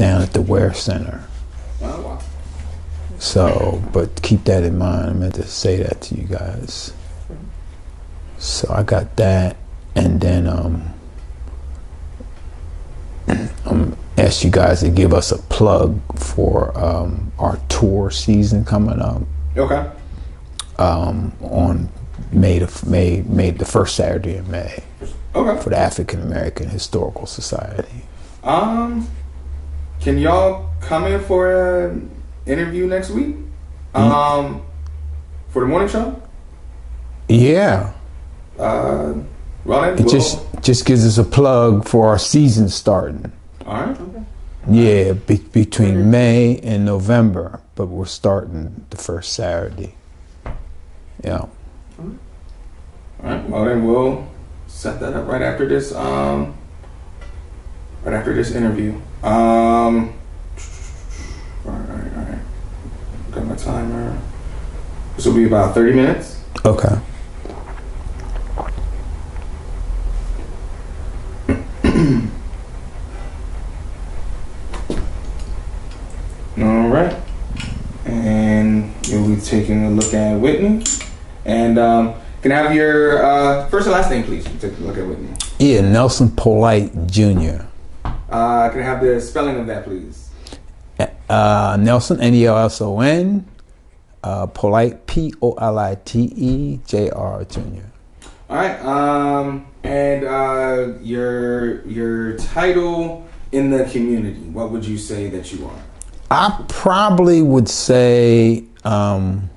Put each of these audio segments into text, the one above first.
down at the Ware Center. Oh, wow. So, but keep that in mind. I meant to say that to you guys. So I got that, and then asked you guys to give us a plug for our tour season coming up. Okay. On May the first Saturday in May. Okay. For the African American Historical Society. Can y'all come in for an interview next week? For the morning show? Yeah. Ronnie, It just gives us a plug for our season starting. All right. Okay. Yeah, between May and November, but we're starting the first Saturday. Yeah. All right. Well, then we'll set that up right after this. Right after this interview. All right. Got my timer. This will be about 30 minutes. Okay. All right. And you'll be taking a look at Whitney. And can I have your first and last name, please? Take a look at Whitney. Yeah, Nelson Polite Jr. Can I have the spelling of that, please? Nelson, Nelson, Polite, Polite, Jr. All right. And your title in the community, what would you say that you are? I probably would say I'm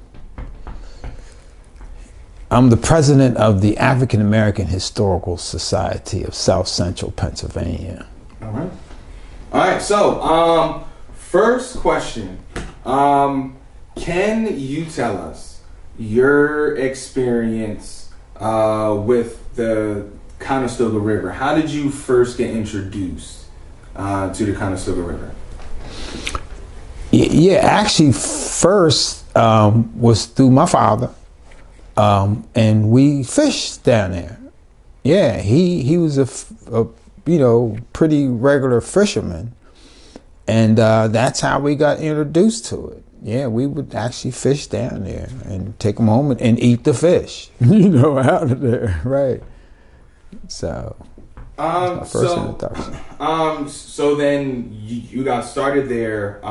the president of the African American Historical Society of South Central Pennsylvania. All right. All right. So, first question. Can you tell us your experience with the Conestoga River? How did you first get introduced to the Conestoga River? Yeah, actually, first was through my father, and we fished down there. Yeah, he was a pretty regular fisherman, and that's how we got introduced to it. Yeah, we would actually fish down there and take them home and eat the fish, out of there, right? So, my first introduction. So then you got started there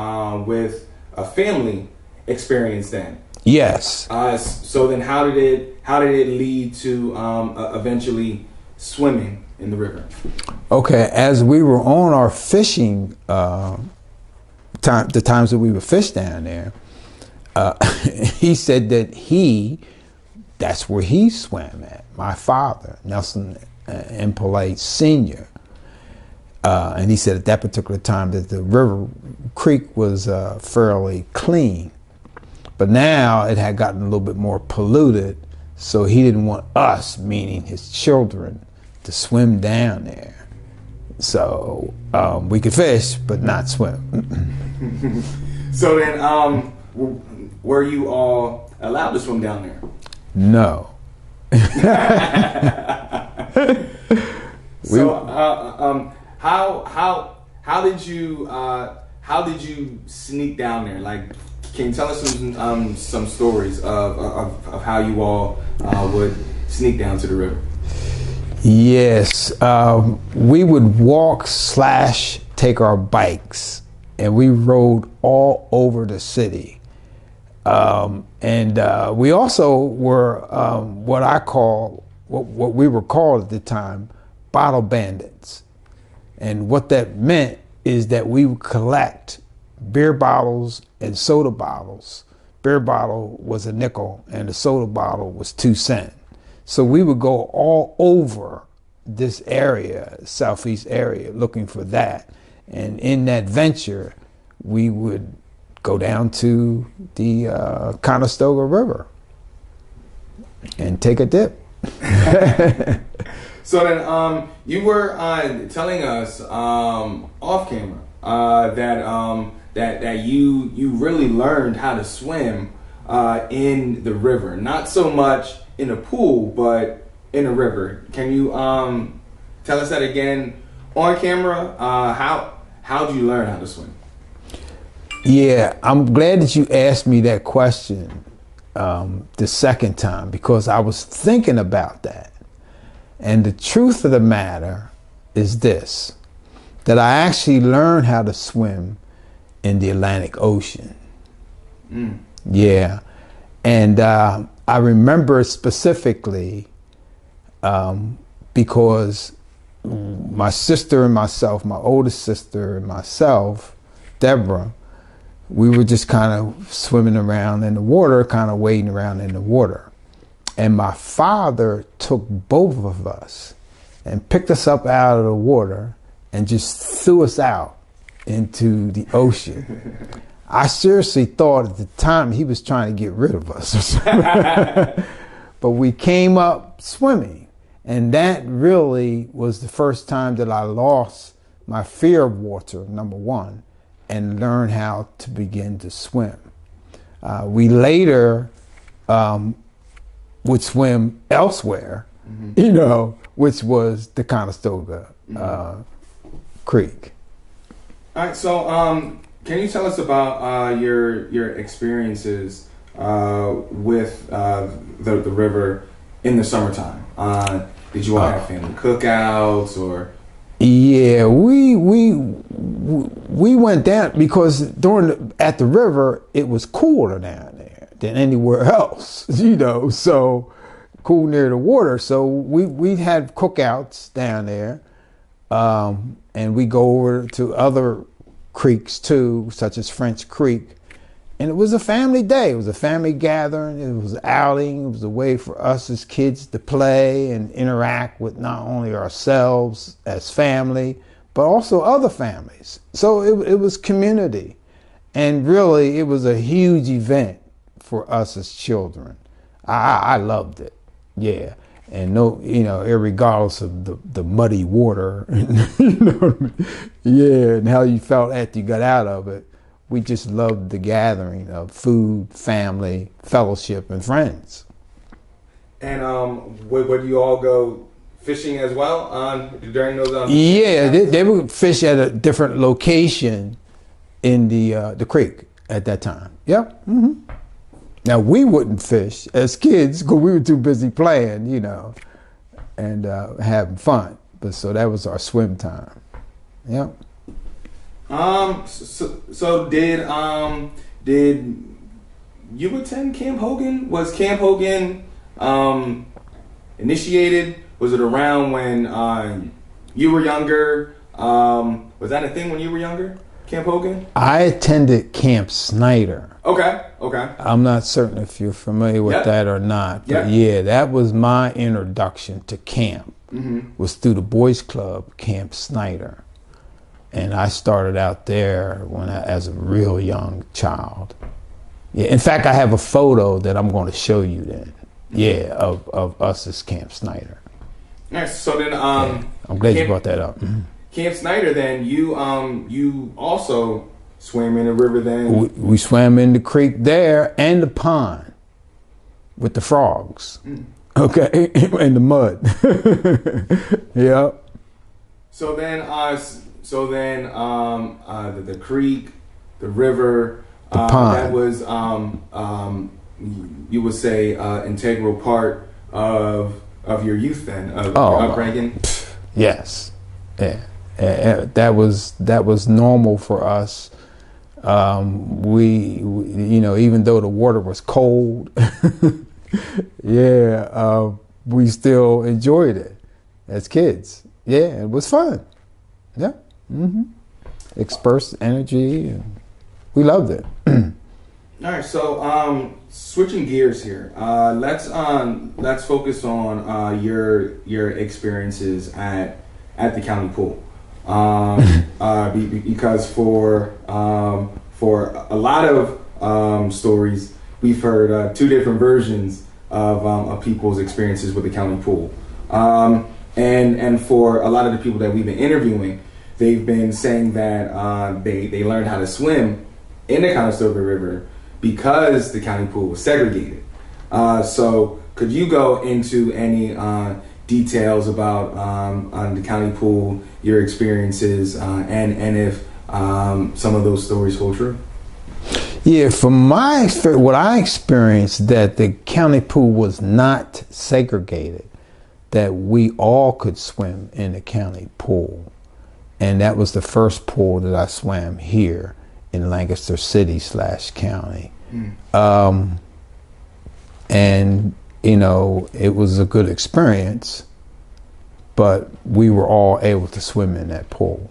with a family experience then. Yes. So then how did it lead to eventually swimming in the river? Okay, as we were on our fishing the times that we would fish down there, he said that that's where he swam at. My father, Nelson M. Polite Sr. And he said at that particular time that the river creek was fairly clean, but now it had gotten a little bit more polluted, so he didn't want us, meaning his children, to swim down there. So we could fish, but not swim. So then, were you all allowed to swim down there? No. How did you sneak down there? Like, can you tell us some stories of how you all would sneak down to the river? Yes, we would walk / take our bikes, and we rode all over the city. And we also were what we were called at the time, bottle bandits. And what that meant is that we would collect beer bottles and soda bottles. Beer bottle was a nickel and the soda bottle was 2 cents. So we would go all over this area, southeast area, looking for that. And in that venture, we would go down to the Conestoga River and take a dip. So then, you were telling us off camera that you really learned how to swim in the river, not so much in a pool, but in a river. Can you tell us that again on camera? How did you learn how to swim? Yeah, I'm glad that you asked me that question the second time, because I was thinking about that. And the truth of the matter is this, that I actually learned how to swim in the Atlantic Ocean. Yeah. And I remember specifically because my sister and myself, my oldest sister and myself, Deborah, we were just kind of swimming around in the water, kind of wading around in the water. And my father took both of us and picked us up out of the water and just threw us out into the ocean. I seriously thought at the time he was trying to get rid of us. But we came up swimming. And that really was the first time that I lost my fear of water, number one, and learned how to begin to swim. We later would swim elsewhere, you know, which was the Conestoga Creek. All right, so can you tell us about your experiences with the river in the summertime? Did you all have family cookouts or? Yeah, we went down because at the river it was cooler down there than anywhere else, you know. So cool near the water. So we had cookouts down there, and we go over to other creeks too, such as French Creek. And it was a family day. It was a family gathering. It was an outing. It was a way for us as kids to play and interact with not only ourselves as family, but also other families. So it was community. And really, it was a huge event for us as children. I loved it. Yeah. And no, you know, irregardless of the muddy water, you know what I mean? Yeah, and how you felt after you got out of it. We just loved the gathering of food, family, fellowship, and friends. And would you all go fishing as well during those? Yeah, they would fish at a different location in the creek at that time. Yep. Mm-hmm. Now we wouldn't fish as kids because we were too busy playing, you know, and having fun. But so that was our swim time. Yep. So did you attend Camp Hogan? Was Camp Hogan initiated? Was it around when you were younger? Was that a thing when you were younger? Camp Hogan? I attended Camp Snyder. Okay. I'm not certain if you're familiar with that or not, but yeah, that was my introduction to camp. Was through the Boys Club, Camp Snyder. And I started out there as a real young child. Yeah, in fact, I have a photo that I'm going to show you then. Yeah, of us as Camp Snyder. Nice. So then, I'm glad you brought that up. Camp Snyder. Then you also swam in the river. Then we swam in the creek there and the pond with the frogs. Okay, in the mud. Yep. So then, the creek, the river, the pond. that was, you would say, integral part of your youth then, of your upbringing. Yes, yeah. That was normal for us. We, you know, even though the water was cold, we still enjoyed it as kids. Yeah, it was fun. Yeah. Express energy, and we loved it. All right, so switching gears here, let's focus on your experiences at the county pool, because for a lot of stories we've heard two different versions of people's experiences with the county pool, and for a lot of the people that we've been interviewing, they've been saying that they learned how to swim in the Conestoga River because the county pool was segregated. So could you go into any details about on the county pool, your experiences, and if some of those stories hold true? Yeah, from my experience, what I experienced, that the county pool was not segregated, that we all could swim in the county pool. And that was the first pool that I swam here in Lancaster City / county. And, you know, it was a good experience, but we were all able to swim in that pool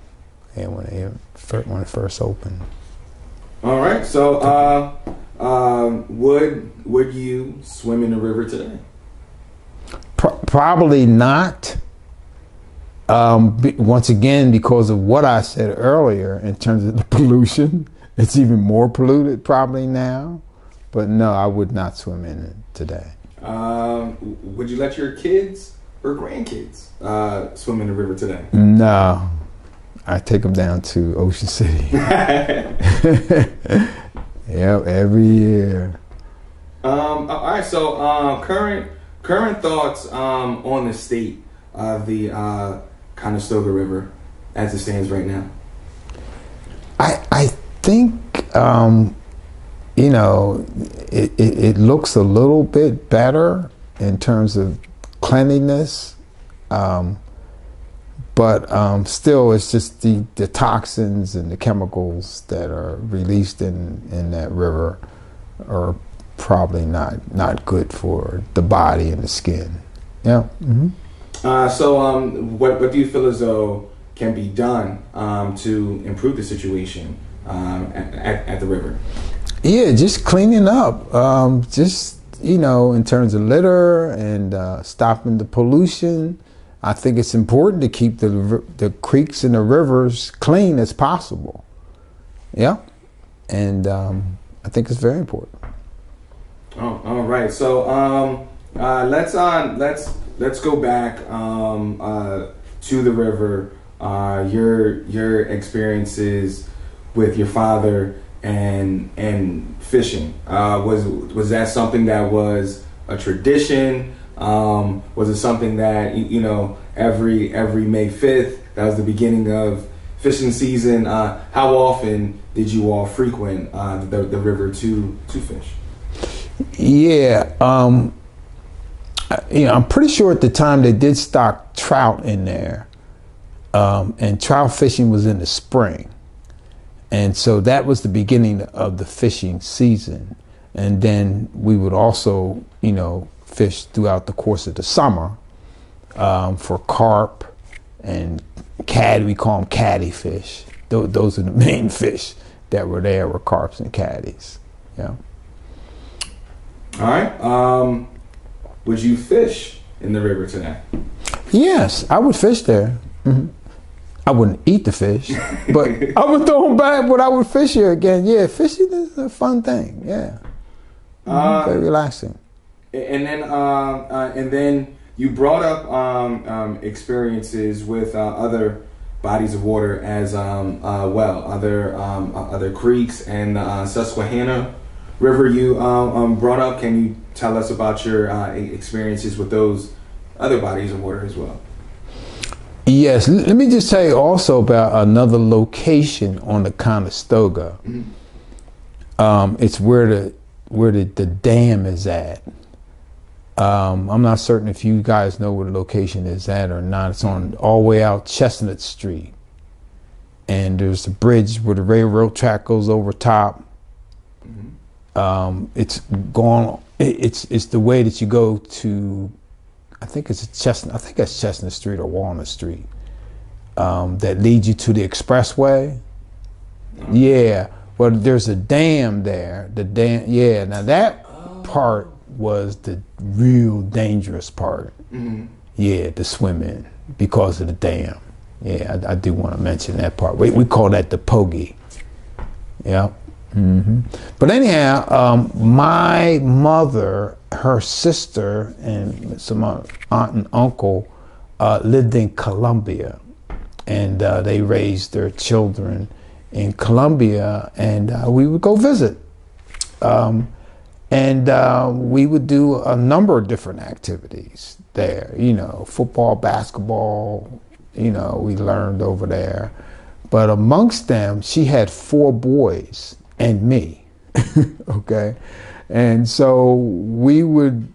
and when it first opened. All right. So, would you swim in the river today? Probably not. Once again, because of what I said earlier in terms of the pollution, it's even more polluted probably now. But no, I would not swim in it today. Would you let your kids or grandkids swim in the river today? No. I take them down to Ocean City. Yep, every year. All right, so current thoughts on the state of the Conestoga River as it stands right now. I think you know, it looks a little bit better in terms of cleanliness. But still, it's just the toxins and the chemicals that are released in that river are probably not good for the body and the skin. Yeah. Mm-hmm. So what do you feel as though can be done to improve the situation at the river? Yeah, just cleaning up. Just, you know, in terms of litter and stopping the pollution. I think it's important to keep the creeks and the rivers clean as possible. Yeah, and I think it's very important. Oh, all right. So let's go back to the river. Your experiences with your father and fishing. Was that something that was a tradition? Was it something that, you know, every May 5th, that was the beginning of fishing season? How often did you all frequent the river to fish? Yeah, you know, I'm pretty sure at the time they did stock trout in there, and trout fishing was in the spring, and so that was the beginning of the fishing season. And then we would also, you know, fish throughout the course of the summer for carp and cad. We call them caddy fish. Those are the main fish that were there, were carps and caddies. Yeah. All right. Would you fish in the river today? Yes, I would fish there. Mm-hmm. I wouldn't eat the fish, but I would throw them back. But I would fish here again. Yeah, fishing is a fun thing. Yeah, very relaxing. And then you brought up experiences with other bodies of water as well, other creeks and Susquehanna River. You brought up. Can you tell us about your experiences with those other bodies of water as well? Yes. Let me just tell you also about another location on the Conestoga. Mm-hmm. It's where the dam is at. I'm not certain if you guys know where the location is at or not. It's on all the way out Chestnut Street. And there's a bridge where the railroad track goes over top. Mm-hmm. It's the way that you go to, I think that's Chestnut Street or Walnut Street, that leads you to the expressway. Mm-hmm. Yeah. Well, there's a dam there. The dam, yeah. Now that part was the real dangerous part. Mm-hmm. Yeah, to swim in because of the dam. Yeah, I do want to mention that part. We call that the Pogie. Yeah. Mm-hmm. But anyhow, my mother, her sister, and some aunt and uncle lived in Columbia, and they raised their children in Columbia, and we would go visit. And we would do a number of different activities there, you know, football, basketball, you know, we learned over there. But amongst them, she had 4 boys and me. Okay. And so we would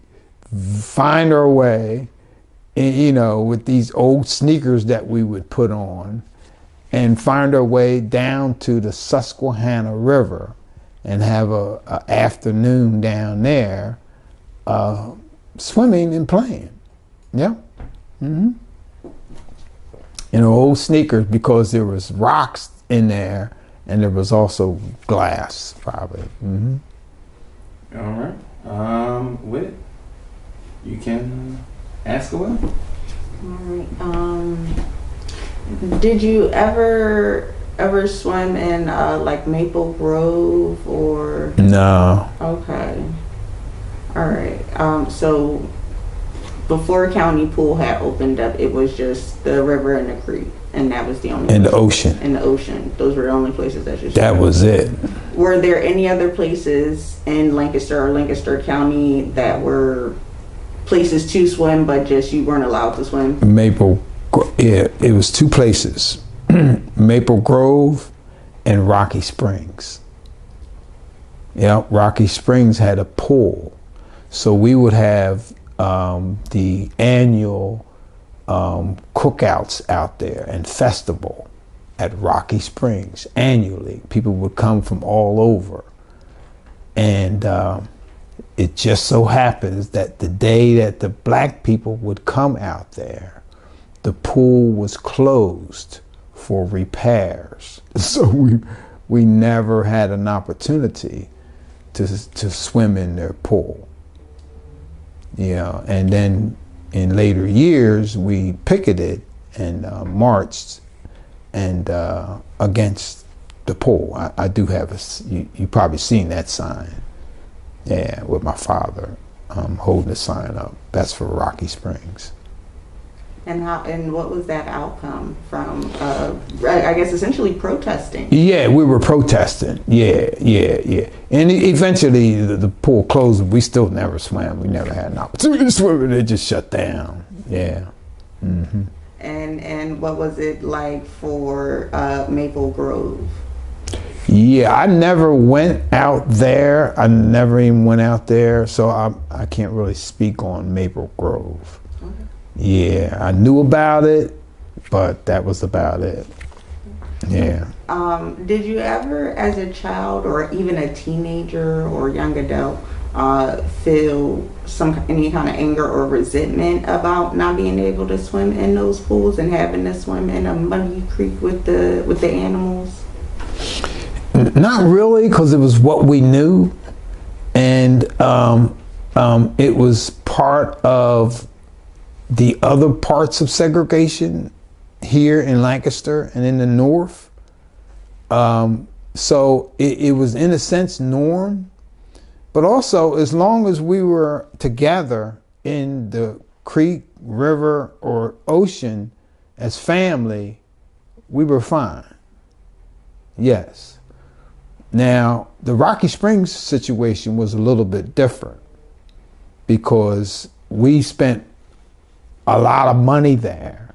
find our way, you know, with these old sneakers that we would put on, and find our way down to the Susquehanna River and have a afternoon down there swimming and playing. Yeah. Mm-hmm. You know, old sneakers, because there was rocks in there and there was also glass, probably. Mm-hmm. All right. Whit, you can ask away. All right. Did you ever swim in like Maple Grove or? No. Okay. All right. So before County Pool had opened up, it was just the river and the creek, and that was the only. And the ocean. And the ocean. Those were the only places that you. That was it. Were there any other places in Lancaster or Lancaster County that were places to swim, but just you weren't allowed to swim? It was 2 places, Maple Grove and Rocky Springs. Yeah, Rocky Springs had a pool. So we would have the annual cookouts out there and festival at Rocky Springs annually. People would come from all over. And it just so happens that the day that the black people would come out there, the pool was closed for repairs. So we never had an opportunity to swim in their pool. Yeah, and then in later years we picketed and marched and against the pool. I do have you probably seen that sign. Yeah, with my father holding the sign up. That's for Rocky Springs. And what was that outcome from? I guess essentially protesting. Yeah, we were protesting. Yeah. And eventually the pool closed. We still never swam. We never had an opportunity to swim, and it just shut down. Yeah. Mm-hmm. And what was it like for Maple Grove? Yeah, I never went out there. I never even went out there, so I can't really speak on Maple Grove. Okay. Yeah, I knew about it, but that was about it. Yeah. Did you ever, as a child or even a teenager or young adult, feel any kind of anger or resentment about not being able to swim in those pools and having to swim in a muddy creek with the animals? Not really, because it was what we knew, and it was part of the other parts of segregation here in Lancaster and in the North. So it was in a sense norm, but also as long as we were together in the creek, river, or ocean as family, we were fine. Yes. Now, the Rocky Springs situation was a little bit different because we spent a lot of money there,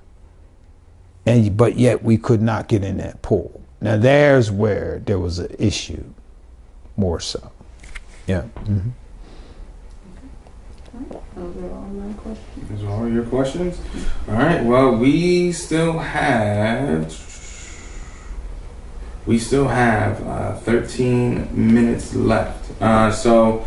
but yet we could not get in that pool. Now, there's where there was an issue, more so. Yeah. Mm-hmm. Those are all my questions. Those are all your questions? All right. Well, we still have 13 minutes left. So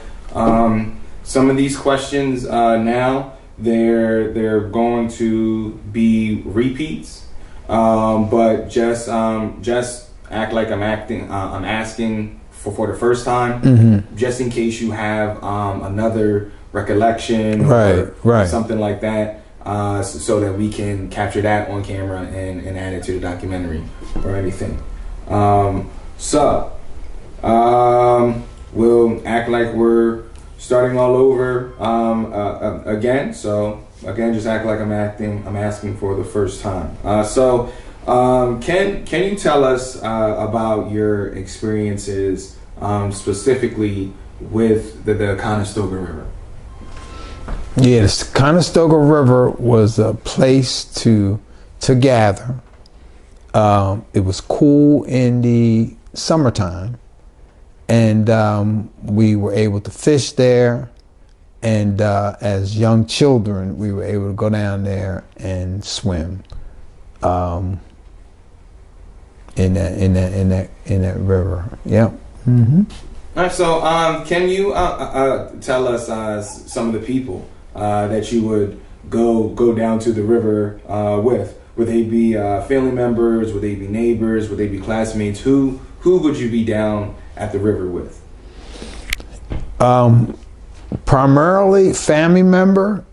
some of these questions now they're going to be repeats, but just act like I'm asking for the first time, mm-hmm. just in case you have another recollection or something like that, so that we can capture that on camera and add it to the documentary or anything. We'll act like we're starting all over again. So again, just act like I'm asking for the first time. Can you tell us about your experiences specifically with the Conestoga River? Yes, Conestoga River was a place to gather. It was cool in the summertime, and we were able to fish there. And as young children, we were able to go down there and swim in that river. Yeah. Mm-hmm. All right. So, can you tell us some of the people that you would go down to the river with? Would they be family members? Would they be neighbors? Would they be classmates? Who would you be down at the river with? Primarily family member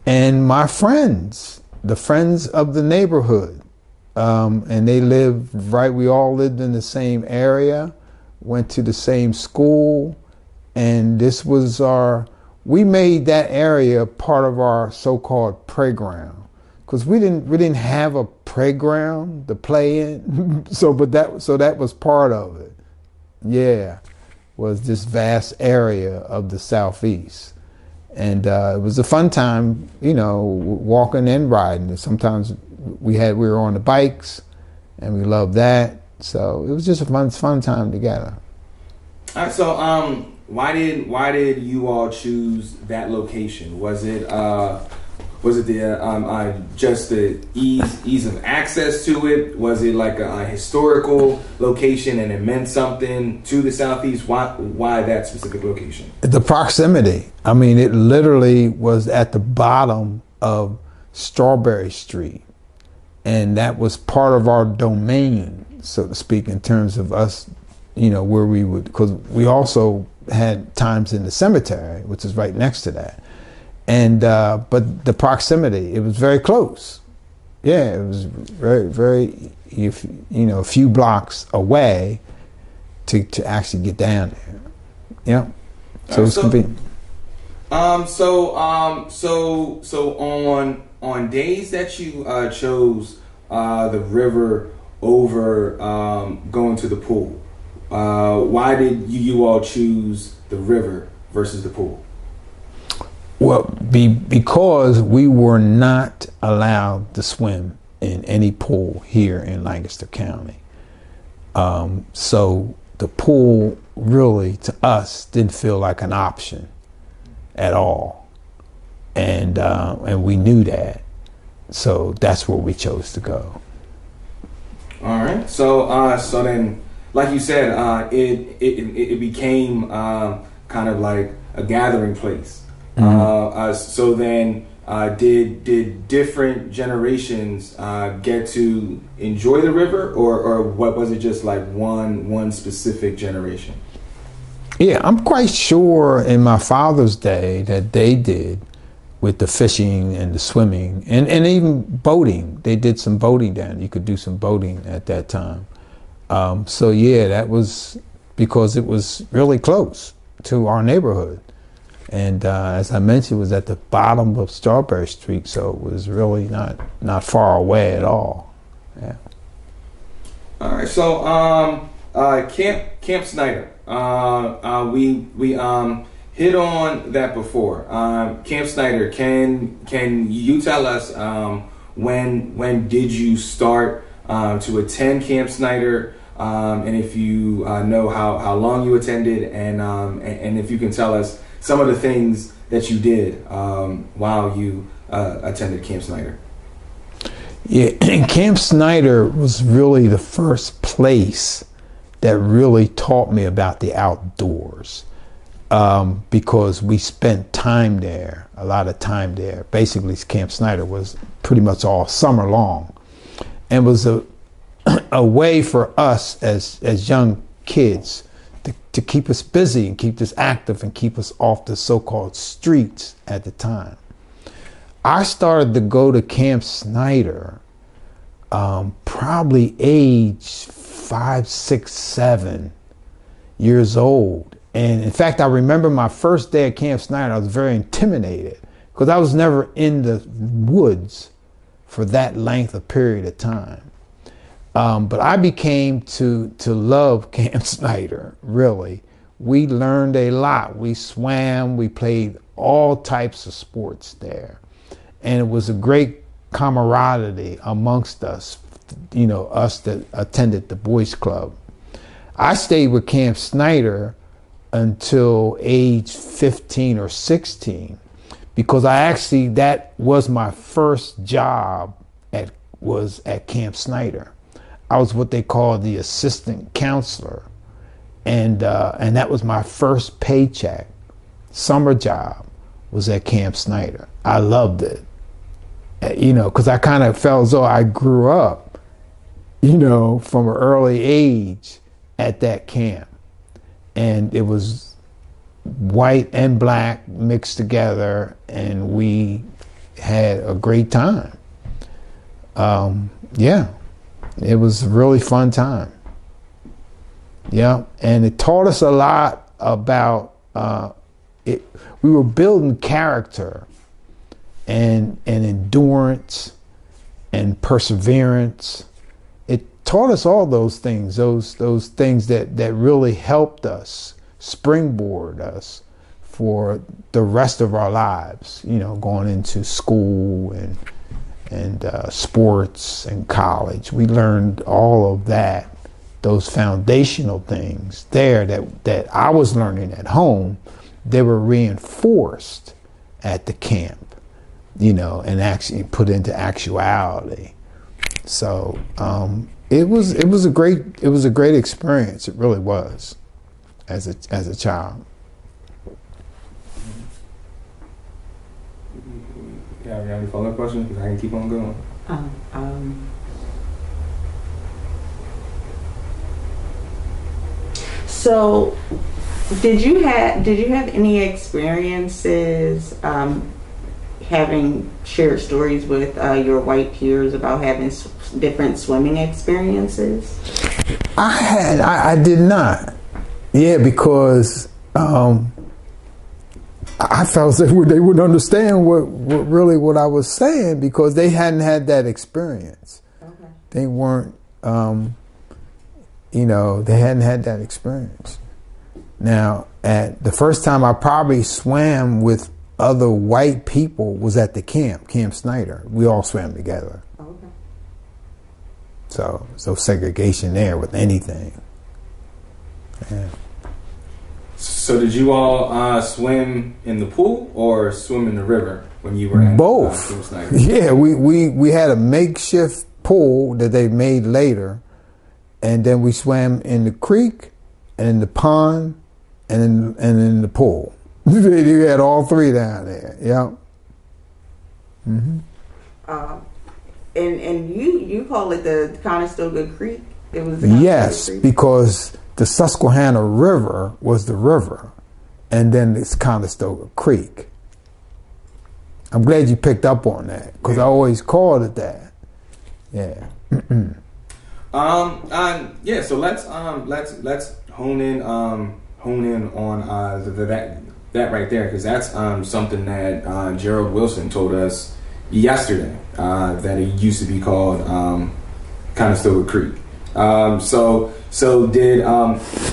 and my friends, the friends of the neighborhood. And they lived we all lived in the same area, went to the same school, and this was we made that area part of our so-called playground. Because we didn't have a playground to play in, so that was part of it. Yeah, was this vast area of the Southeast, and it was a fun time, walking and riding. Sometimes we were on the bikes, and we loved that. So it was just a fun time together. All right. So why did you all choose that location? Was it the just the ease of access to it? Was it like a historical location and it meant something to the Southeast? Why that specific location? The proximity. I mean, it literally was at the bottom of Strawberry Street, and that was part of our domain, so to speak, in terms of us, where we would, because we also had times in the cemetery, which is right next to that. And but the proximity, it was very close. Yeah, it was very, very, a few blocks away to actually get down there. Yeah, so it's convenient. So on days that you chose the river over going to the pool, why did you all choose the river versus the pool? Well, because we were not allowed to swim in any pool here in Lancaster County. So the pool really, to us, didn't feel like an option at all. And we knew that. So that's where we chose to go. All right. So then, like you said, it became kind of like a gathering place. Mm-hmm. So then, did different generations get to enjoy the river, or what was it? Just like one specific generation? Yeah, I'm quite sure in my father's day that they did, with the fishing and the swimming and even boating. They did some boating down. You could do some boating at that time. So yeah, that was because it was really close to our neighborhood. And as I mentioned, it was at the bottom of Strawberry Street, so it was really not far away at all. Yeah. All right. So Camp Snyder. We hit on that before. Camp Snyder. Can you tell us when did you start to attend Camp Snyder? And if you know how long you attended, and if you can tell us some of the things that you did while you attended Camp Snyder. Yeah, Camp Snyder was really the first place that really taught me about the outdoors, because we spent time there, a lot of time there. Basically, Camp Snyder was pretty much all summer long, and was a way for us as young kids to keep us busy and keep us active and keep us off the so-called streets at the time. I started to go to Camp Snyder probably age 5, 6, 7 years old. And in fact, I remember my first day at Camp Snyder, I was very intimidated because I was never in the woods for that length of period of time. But I became to love Camp Snyder, really. We learned a lot. We swam, we played all types of sports there. And it was a great camaraderie amongst us us that attended the Boys Club. I stayed with Camp Snyder until age 15 or 16 because that was my first job was at Camp Snyder. I was what they call the assistant counselor, and that was my first paycheck. Summer job was at Camp Snyder. I loved it, because I kind of felt as though I grew up, from an early age at that camp. And it was white and black mixed together, and we had a great time. It was a really fun time. Yeah, and it taught us a lot about it. We were building character and endurance and perseverance. It taught us all those things, those things that really helped us, springboard us for the rest of our lives, going into school and sports and college. We learned all of that, those foundational things there that I was learning at home. They were reinforced at the camp, and actually put into actuality. So it was a great experience. It really was, as a child. Yeah, you have any follow-up questions? Because I can keep on going. So, did you have any experiences having shared stories with your white peers about having different swimming experiences? I did not. Yeah, because I felt that they wouldn't understand what I was saying because they hadn't had that experience. Okay. They weren't, they hadn't had that experience. Now, at the first time I probably swam with other white people was at the Camp Snyder. We all swam together. Okay. So segregation there with anything. Yeah. So did you all swim in the pool or swim in the river when you were at both? Camp Snyder? Yeah, we had a makeshift pool that they made later, and then we swam in the creek and in the pond and in the pool. You had all three down there. Yeah. Mm-hmm. And you call it the Conestoga Creek? It was yes, Creek? Because the Susquehanna River was the river, and then it's Conestoga Creek. I'm glad you picked up on that because I always called it that. Yeah. So let's hone in on that right there, because that's something that Gerald Wilson told us yesterday, that it used to be called Conestoga Creek. So did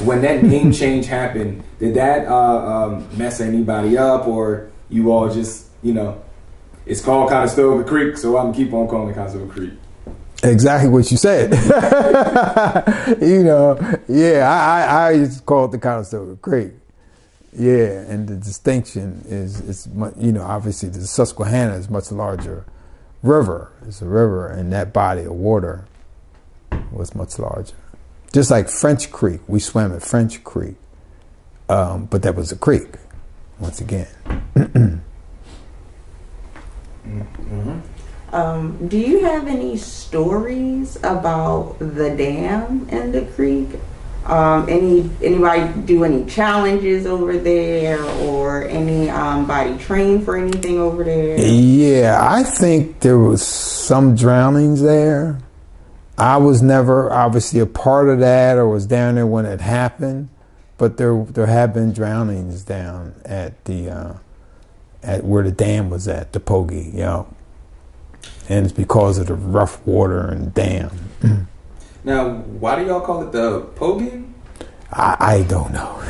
when that name change happened, did that mess anybody up, or you all just it's called Conestoga Creek, so I'm keep on calling it Conestoga Creek? Exactly what you said. I used to call it the Conestoga Creek. Yeah, and the distinction is obviously the Susquehanna is much larger river. It's a river, and that body of water was much larger. Just like French Creek, we swam at French Creek, but that was a creek, once again. Mm-hmm. Do you have any stories about the dam in the creek? Anybody do any challenges over there, or anybody train for anything over there? Yeah, I think there was some drownings there. I was never obviously a part of that or was down there when it happened, but there have been drownings down at at where the dam was at, the Pogie, and it's because of the rough water and dam. Now, why do y'all call it the Pogie? I don't know.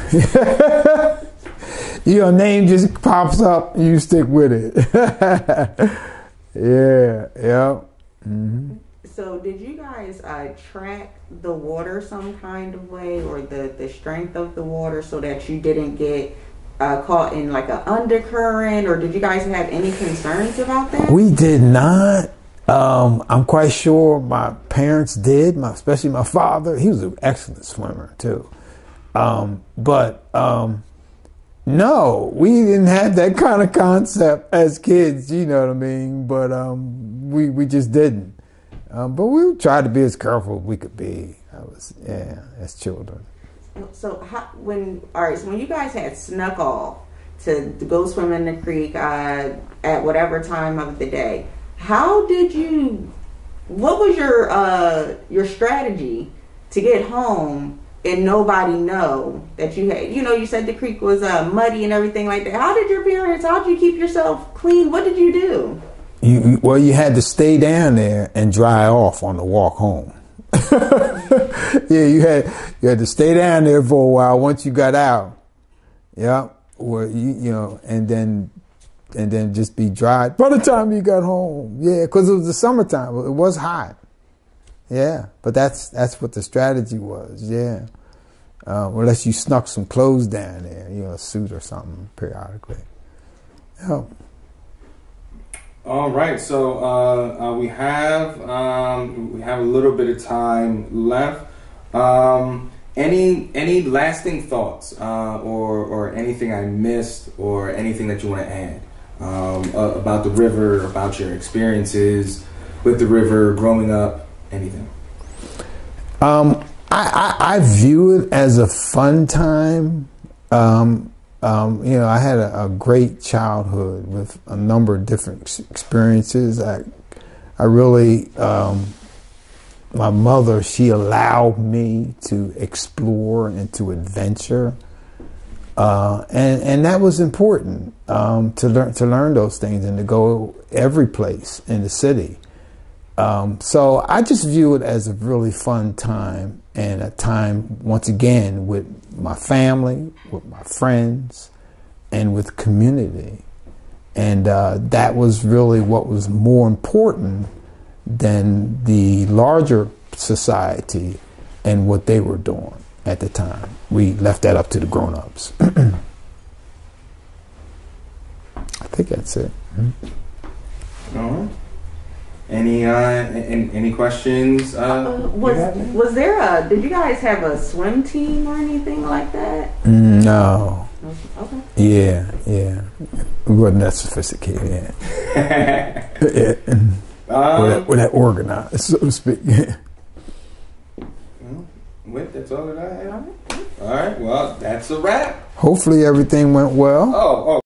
Your name just pops up and you stick with it. Yeah. Mm-hmm. So did you guys track the water some kind of way, or the strength of the water, so that you didn't get caught in like an undercurrent, or did you guys have any concerns about that? We did not. I'm quite sure my parents did, especially my father. He was an excellent swimmer too. But no, we didn't have that kind of concept as kids, you know what I mean? But we just didn't. But we tried to be as careful as we could be. As children. So when you guys had snuck off to go swim in the creek at whatever time of the day, what was your strategy to get home and nobody know that you had, you said the creek was muddy and everything like that. How did you keep yourself clean? What did you do? You had to stay down there and dry off on the walk home. Yeah, you had to stay down there for a while once you got out. Yeah, or and then just be dry by the time you got home. Yeah, because it was the summertime. It was hot. Yeah, but that's what the strategy was. Yeah, unless you snuck some clothes down there, a suit or something periodically. Yeah. All right, so we have a little bit of time left. Any lasting thoughts or anything I missed or anything that you want to add about the river, about your experiences with the river, growing up, anything? I view it as a fun time. I had a great childhood with a number of different experiences. I really, my mother, she allowed me to explore and to adventure. And that was important, to learn those things and to go every place in the city. So I just view it as a really fun time, and a time, once again, with my family, with my friends, and with community. And that was really what was more important than the larger society and what they were doing at the time. We left that up to the grown-ups. I think that's it. All right. Any questions? Was there did you guys have a swim team or anything like that? No. Okay. Yeah. We wasn't that sophisticated. We're that organized, so to speak. That's all that I have. All right. Well, that's a wrap. Hopefully everything went well. Oh.